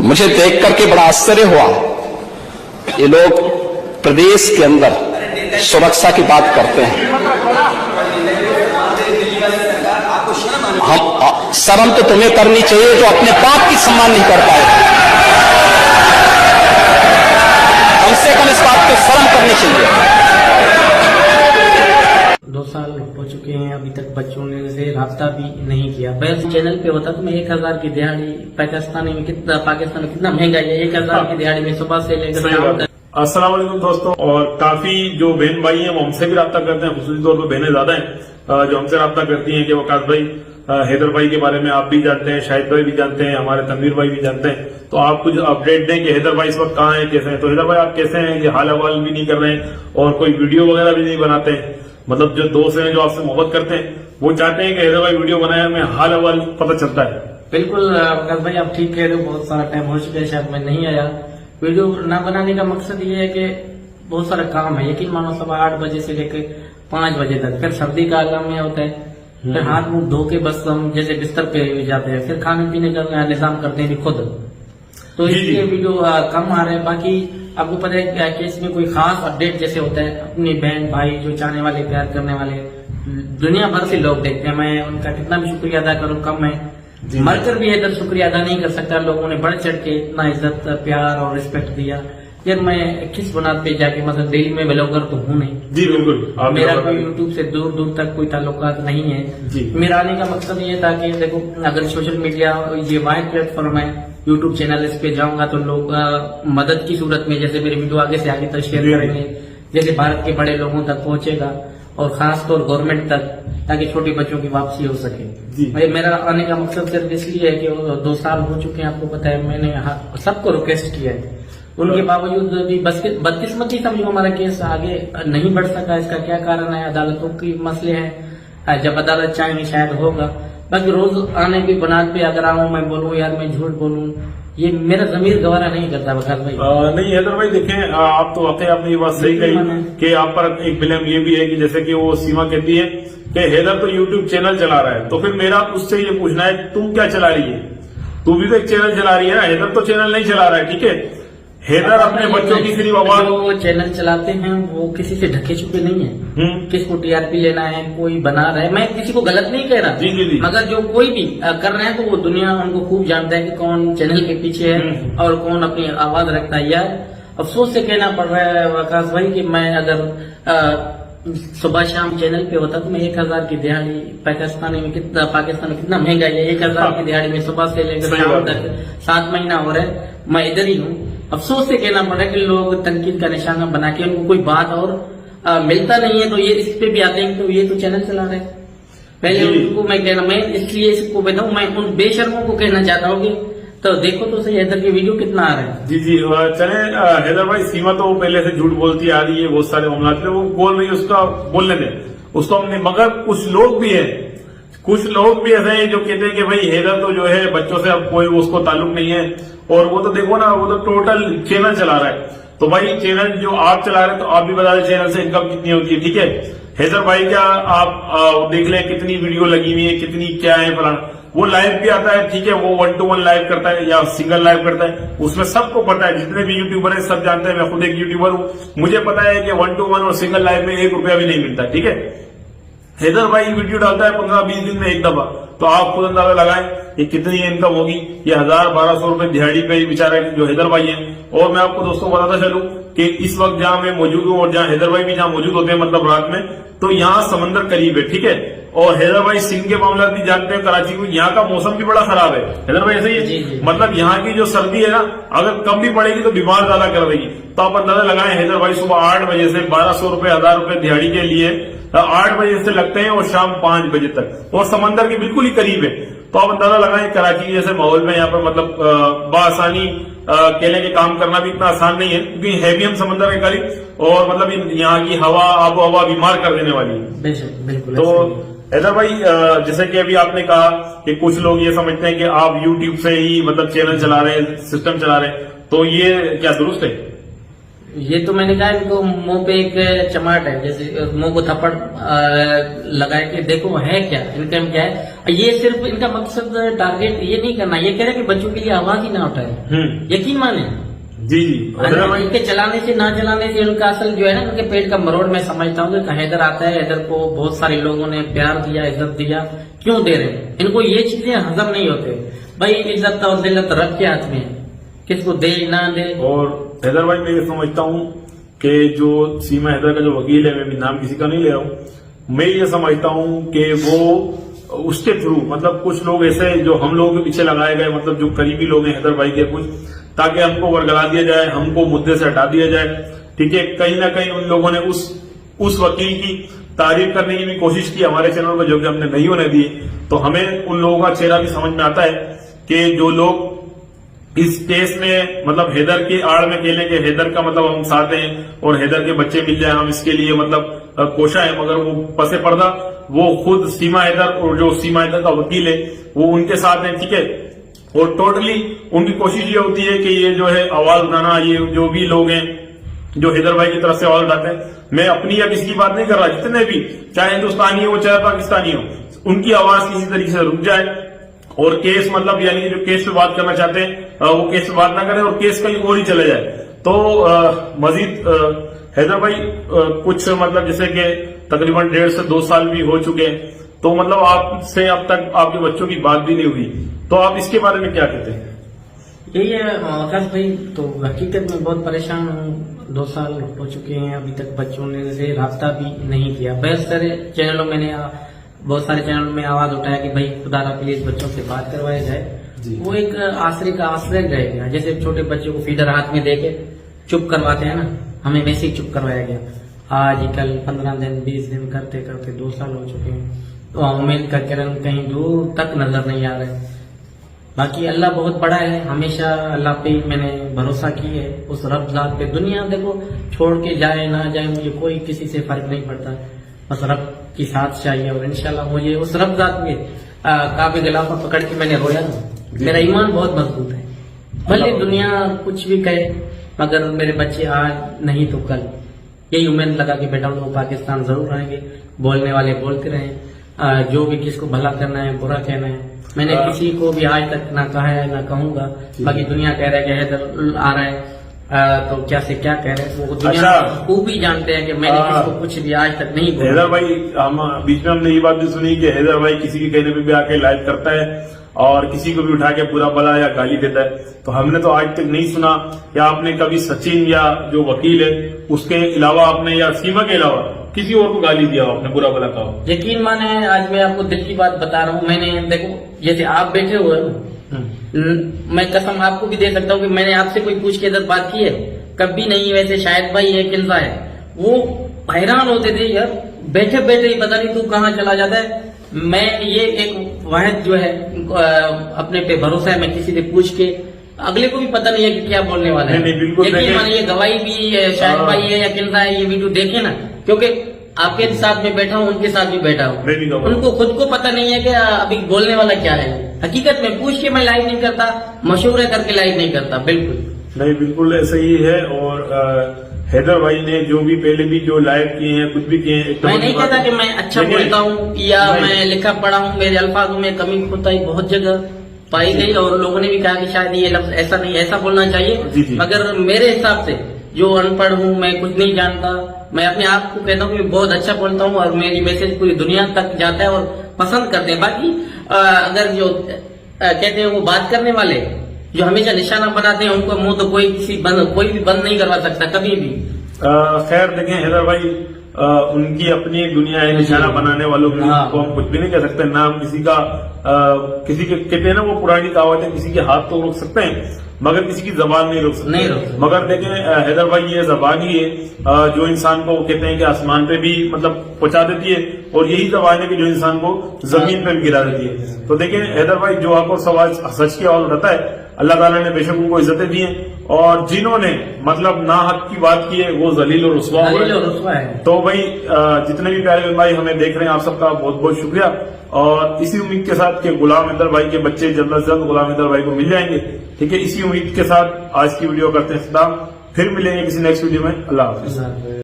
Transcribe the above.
मुझे देख करके बड़ा आश्चर्य हुआ। ये लोग प्रदेश के अंदर सुरक्षा की बात करते हैं। हम शर्म तो तुम्हें करनी चाहिए जो अपने बाप की सम्मान नहीं कर पाए। कम से कम इस बात को शर्म करनी चाहिए। 2 साल हो चुके हैं, अभी तक बच्चों ने से राब्ता भी नहीं किया। बस चैनल पे होता तो मैं 1000 की दिहाड़ी पाकिस्तान में कितना महंगा है। 1000 की दिहाड़ी में सुबह से लेकर अस्सलाम वालेकुम दोस्तों। और काफी जो बहन भाई हैं वो हमसे भी राब्ता करते हैं, खुसूसी तौर पर बहनें ज्यादा हैं जो हमसे राब्ता करती हैं कि वकास भाई, हैदर भाई के बारे में आप भी जानते हैं, शाहिद भाई भी जानते हैं, हमारे तनवीर भाई भी जानते हैं, तो आप कुछ अपडेट दें कि हैदर भाई इस वक्त कहाँ हैं, कैसे हैं। तो हैदर भाई आप कैसे हैं? ये हाल अहवाल भी नहीं कर रहे हैं और कोई वीडियो वगैरह भी नहीं बनाते हैं। मतलब जो दोस्त हैं जो आपसे मोहब्बत करते हैं वो चाहते हैं कि हैदर भाई वीडियो बनाए, हमें हाल अहवाल पता चलता है। बिल्कुल वकास भाई आप ठीक कह रहे हो, बहुत सारा टाइम हो चुका है, शायद मैं नहीं आया। वीडियो न बनाने का मकसद ये है कि बहुत सारा काम है, यकीन मानो सुबह 8 बजे से लेकर 5 बजे तक, फिर सर्दी का आलम में होता है, फिर हाथ मुंह धो के बस हम जैसे बिस्तर पे जाते हैं, फिर खाने पीने का इंतजाम करते हैं खुद, तो इसलिए वीडियो कम आ रहे हैं। बाकी आपको पता है कि इसमें कोई खास अपडेट जैसे होता है, अपनी बहन भाई जो चाहने वाले, प्यार करने वाले दुनिया भर से लोग देखते हैं, मैं उनका कितना भी शुक्रिया अदा करूँ कम है। मरकर भी इधर शुक्रिया अदा नहीं कर सकता। लोगों ने बढ़ चढ़ के इतना इज्जत, प्यार और रिस्पेक्ट दिया। यार मैं किस बुनियाद पे जाके, मतलब दिल्ली में ब्लॉगर तो हूँ नहीं जी, बिल्कुल मेरा कोई यूट्यूब से दूर दूर तक कोई ताल्लुकात नहीं है जी। मेरा आने का मकसद ये था कि देखो, अगर सोशल मीडिया ये वाइड प्लेटफॉर्म है, यूट्यूब चैनल, इस पे जाऊंगा तो लोग मदद की सूरत में जैसे मेरे वीडियो आगे से आगे तक शेयर करेंगे, जैसे भारत के बड़े लोगों तक पहुंचेगा और खासतौर गवर्नमेंट तक, ताकि छोटे बच्चों की वापसी हो सके। मेरा आने का मकसद सिर्फ इसलिए है कि 2 साल हो चुके हैं, आपको पता है, मैंने सबको रिक्वेस्ट किया है, उनके बावजूद भी बदकिस्मती समझो हमारा केस आगे नहीं बढ़ सका। इसका क्या कारण है? अदालतों की मसले हैं, जब अदालत चाहेंगे शायद होगा। बाकी रोज आने की बुनियाद पे अगर आऊँ, मैं बोलूँ यार मैं झूठ बोलूँ, ये मेरा जमीर गवारा नहीं करता वकास भाई। नहीं हैदर भाई, देखें आप तो वाकई आपने ये बात सही कही कि आप पर एक ब्लेम ये भी है कि जैसे कि वो सीमा कहती है कि हैदर तो यूट्यूब चैनल चला रहा है, तो फिर मेरा उससे ये पूछना है तुम क्या चला रही है? तू भी तो एक चैनल चला रही है ना, हैदर तो चैनल नहीं चला रहा है, ठीक है। हैदर अपने बच्चों की सिर्फ आवाज, वो चैनल चलाते हैं वो किसी से ढके छुपे नहीं है। किसको टीआरपी लेना है, कोई बना रहा है, मैं किसी को गलत नहीं कह रहा जी। मगर जो कोई भी कर रहे हैं तो वो दुनिया उनको खूब जानता है कि कौन चैनल के पीछे है और कौन अपनी आवाज रखता है। यार अफसोस से कहना पड़ रहा है वकास भाई कि मैं अगर सुबह शाम चैनल पे होता तो मैं 1000 की दिहाड़ी पाकिस्तान में कितना महंगा है। 1000 की दिहाड़ी में सुबह से लेकर शाम तक 7 महीना हो रहा है, मैं इधर ही हूँ। अफसोस से कहना पड़ रहा है कि लोग तनकीद का निशाना बना के उनको कोई बात और मिलता नहीं है तो ये इस पे भी आते हैं तो ये तो चैनल चला रहे हैं। पहले उनको मैं इसलिए इसको बताऊँ, मैं उन बेशर्मों को कहना चाहता हूँ कि तो देखो तो सही हैदर की वीडियो कितना आ रहा है। जी जी, चले हैदर भाई, सीमा तो पहले से झूठ बोलती आ रही है, बहुत सारे मामला वो बोल रही है, उसका बोलने दें उसको हमने। मगर कुछ लोग भी ऐसे हैं जो कहते हैं कि भाई हैदर तो जो है बच्चों से अब कोई उसको ताल्लुक नहीं है, और वो तो देखो ना, वो तो टोटल चैनल चला रहा है। तो भाई चैनल जो आप चला रहे हैं तो आप भी बता दें चैनल से इनकम कितनी होती है, ठीक है। हैदर भाई का आप देख लें कितनी वीडियो लगी हुई है, कितनी क्या है फलाना। वो लाइव भी आता है, ठीक है, वो 1-to-1 लाइव करता है या सिंगल लाइव करता है, उसमें सबको पता है, जितने भी यूट्यूबर है सब जानते हैं। मैं खुद एक यूट्यूबर हूँ, मुझे पता है कि 1-to-1 और सिंगल लाइव में 1 रुपया भी नहीं मिलता, ठीक है। हैदर भाई वीडियो डालता है 15-20 दिन में एक दफा, तो आप खुद अंदाजा लगाएं ये कितनी इनकम होगी। ये 1000-1200 रुपए दिहाड़ी पे बेचारे जो हैदर भाई हैं। और मैं आपको दोस्तों बताता चलूं कि इस वक्त जहां मैं मौजूद हूं और जहां हैदर भाई भी जहां मौजूद होते हैं, मतलब रात में, तो यहाँ समंदर करीब है, ठीक है। और हैदर भाई सिंध के मामला भी जानते हैं, कराची को, यहाँ का मौसम भी बड़ा खराब है हैदर भाई, ऐसे ही है। मतलब यहाँ की जो सर्दी है ना, अगर कम भी पड़ेगी तो बीमार ज्यादा कर देगी। तो आप अंदाजा लगाएं, हैदर भाई सुबह 8 बजे से 1200 रुपए 1000 रुपए दिहाड़ी के लिए 8 बजे से लगते हैं और शाम 5 बजे तक, और समंदर के बिल्कुल ही करीब है। तो आप अंदाजा लगाएं कराची जैसे माहौल में यहाँ पर मतलब बआसानी केले के काम करना भी इतना आसान नहीं है, क्योंकि है भी हम समंदर के करीब, और मतलब यहाँ की हवा, आबो हवा बीमार कर देने वाली है। बिल्कुल। तो हैदर भाई, जैसे कि अभी आपने कहा कि कुछ लोग ये समझते हैं कि आप यूट्यूब से ही मतलब चैनल चला रहे हैं, सिस्टम चला रहे हैं, तो ये क्या दुरुस्त है? ये तो मैंने कहा इनको मुंह पे एक चमाट है, जैसे मुंह को थप्पड़ लगाए कि देखो है क्या, इनका क्या है। ये सिर्फ इनका मकसद टारगेट ये नहीं करना, ये कह रहे कि बच्चों के लिए आवाज ही ना उठाए। यकीन माने जी जी, इनके चलाने से ना चलाने से उनका असल जो है ना, उनके पेट का मरोड़ मैं समझता हूँ कि हैदर आता है, हैदर को बहुत सारे लोगों ने प्यार दिया, इज्जत दिया, क्यों दे रहे हैं? इनको ये चीजें हजम नहीं होते। भाई इज्जत और दिल्लत रब के हाथ में है, किसको दे ना दे। और हैदर भाई मैं ये समझता हूँ कि जो सीमा हैदर का जो वकील है, मैं भी नाम किसी का नहीं ले रहा हूँ, मैं ये समझता हूँ कि वो उसके थ्रू मतलब कुछ लोग ऐसे जो हम लोगों के पीछे लगाए गए, मतलब जो करीबी लोग हैं हैदर भाई के कुछ, ताकि हमको वर्गला दिया जाए, हमको मुद्दे से हटा दिया जाए। ठीक है, कहीं ना कहीं उन लोगों ने उस वकील की तारीफ करने की भी कोशिश की हमारे चैनल पर, जो कि हमने नहीं होने दी। तो हमें उन लोगों का चेहरा भी समझ में आता है कि जो लोग इस केस में मतलब हैदर की आड़ में खेले कि हैदर का मतलब हम साथ हैं और हैदर के बच्चे मिल जाए, हम इसके लिए मतलब कोशा है, मगर वो पसे पर्दा वो खुद सीमा हैदर और जो सीमा हैदर का वकील है वो उनके साथ है। ठीक है, और टोटली उनकी कोशिश ये होती है कि ये जो है आवाज उठाना, ये जो भी लोग हैं जो हैदर भाई की तरफ से आवाज उठाते हैं, मैं अपनी या किसी की बात नहीं कर रहा, जितने भी चाहे हिंदुस्तानी हो चाहे पाकिस्तानी हो, उनकी आवाज किसी तरीके से रुक जाए और केस मतलब यानी कि जो केस पे बात करना चाहते हैं वो केस पे बात ना करें और केस कहीं और ही चले जाए। तो मजीद हैदर भाई कुछ मतलब जैसे कि तकरीबन 1.5 से 2 साल भी हो चुके हैं, तो मतलब आपसे अब तक आपके बच्चों की बात भी नहीं हुई, तो आप इसके बारे में क्या कहते हैं? यही है आकाश भाई, तो हकीकत में बहुत परेशान हूँ। 2 साल हो चुके हैं, अभी तक बच्चों ने से राब्ता भी नहीं किया। बहुत सारे चैनलों मैंने बहुत सारे चैनलों में आवाज उठाया कि भाई खुदारा प्लीज बच्चों से बात करवाया जाए। वो एक आश्रय का आश्रय रह गया, जैसे छोटे बच्चों को फीडर हाथ में देके चुप करवाते हैं ना, हमें वैसे ही चुप करवाया गया। आज कल 15 दिन 20 दिन करते करते 2 साल हो चुके हैं, तो उम्मीद का किरण कहीं दूर तक नजर नहीं आ रहा है। बाकी अल्लाह बहुत बड़ा है, हमेशा अल्लाह पे मैंने भरोसा की है, उस रब जात पे। दुनिया देखो छोड़ के जाए ना जाए मुझे कोई किसी से फर्क नहीं पड़ता, बस रब की साथ चाहिए। और इंशाल्लाह मुझे उस रब जात में काबे गिलाफा पकड़ के मैंने रोया ना, मेरा ईमान बहुत मजबूत है। भले दुनिया कुछ भी कहे, मगर मेरे बच्चे आज नहीं तो कल, यही उम्मीद लगा के बैठा हूँ। वो पाकिस्तान जरूर आएंगे, बोलने वाले बोलते रहे, जो भी किसको भला करना है बुरा कहना है, मैंने किसी को भी आज तक ना कहा है ना कहूंगा। बाकी दुनिया कह रहा है कि हैदर आ रहा है, तो क्या से क्या कह रहे हैं, वो दुनिया खूब ही जानते हैं कि मैंने किसको कुछ भी आज तक नहीं बोला। हैदर भाई हम बीच में हमने ये बात भी सुनी कि हैदर भाई किसी के कहने पे भी आके लाइव करता है और किसी को भी उठा के बुरा भला या गाली देता है। तो हमने तो आज तक नहीं सुना कि आपने कभी सचिन या जो वकील है उसके अलावा आपने या सीमा के अलावा किसी और को गाली दिया, आपने बुरा भला कहा। यकीन माने आज मैं आपको दिल की बात बता रहा हूँ, मैंने देखो जैसे आप बैठे हुए मैं कसम आपको भी दे सकता हूँ कि मैंने आपसे कोई पूछ के इधर बात की है कभी नहीं। वैसे शायद भाई है किल्जा है, वो हैरान होते थे यार बैठे बैठे ही पता नहीं तू कहाँ चला जाता है। मैं ये एक वाहिद जो है अपने पे भरोसा है, मैं किसी से पूछ के अगले को भी पता नहीं है कि क्या बोलने वाला है। यकीन माने ये गवाही भी शायद भाई है या किल्जा है, ये वीडियो देखे ना, क्योंकि आपके साथ में बैठा हूँ उनके साथ भी बैठा हूँ, उनको खुद को पता नहीं है कि अभी बोलने वाला क्या है। हकीकत में पूछ के मैं लाइव नहीं करता, मशवरा करके लाइव नहीं करता, बिल्कुल नहीं, बिल्कुल ऐसा ही है। और हैदर भाई ने जो भी पहले भी जो लाइव किए हैं कुछ भी किए हैं, मैं नहीं कहता कि मैं अच्छा बोलता हूँ या मैं लिखा पढ़ा हूँ, मेरे अल्फाजों में कमी खोताई बहुत जगह पाई गई और लोगों ने भी कहा कि शायद ये लफ्ज ऐसा नहीं ऐसा बोलना चाहिए। मगर मेरे हिसाब से जो अनपढ़ हूँ, मैं कुछ नहीं जानता, मैं अपने आप को कहता हूँ कि बहुत अच्छा बोलता हूँ और मेरी मैसेज पूरी दुनिया तक जाता है और पसंद करते हैं। बाकी अगर जो कहते हैं वो बात करने वाले जो हमेशा निशाना बनाते हैं उनको मुंह तो कोई भी बंद नहीं करवा सकता कभी भी। खैर देखें हैदर भाई उनकी अपनी एक दुनिया है, निशाना बनाने वालों की को हम कुछ भी नहीं कह सकते। ना हम किसी का किसी के कहते हैं ना वो पुरानी कहावत है, किसी के हाथ तो रोक सकते हैं मगर किसी की जबान नहीं रोक सकते। मगर देखें हैदर भाई ये जबान ही है जो इंसान को कहते हैं कि आसमान पे भी मतलब पहुंचा देती है और यही जबान है कि जो इंसान को जमीन पे भी गिरा देती है। तो देखें हैदर भाई जो आपको सवाल सच की आवाज उठाता है, अल्लाह ताला ने बेशक उनको इज्जतें दी हैं और जिन्होंने मतलब ना हक की बात की है वो जलील और रुस्वा है। तो भाई जितने भी प्यारे भाई हमें देख रहे हैं आप सबका बहुत बहुत शुक्रिया और इसी उम्मीद के साथ कि गुलाम हैदर भाई के बच्चे जल्द से जल्द गुलाम हैदर भाई को मिल जाएंगे। ठीक है, इसी उम्मीद के साथ आज की वीडियो करते हैं खत्म। फिर मिलेंगे किसी नेक्स्ट वीडियो में। अल्लाह हाफिज।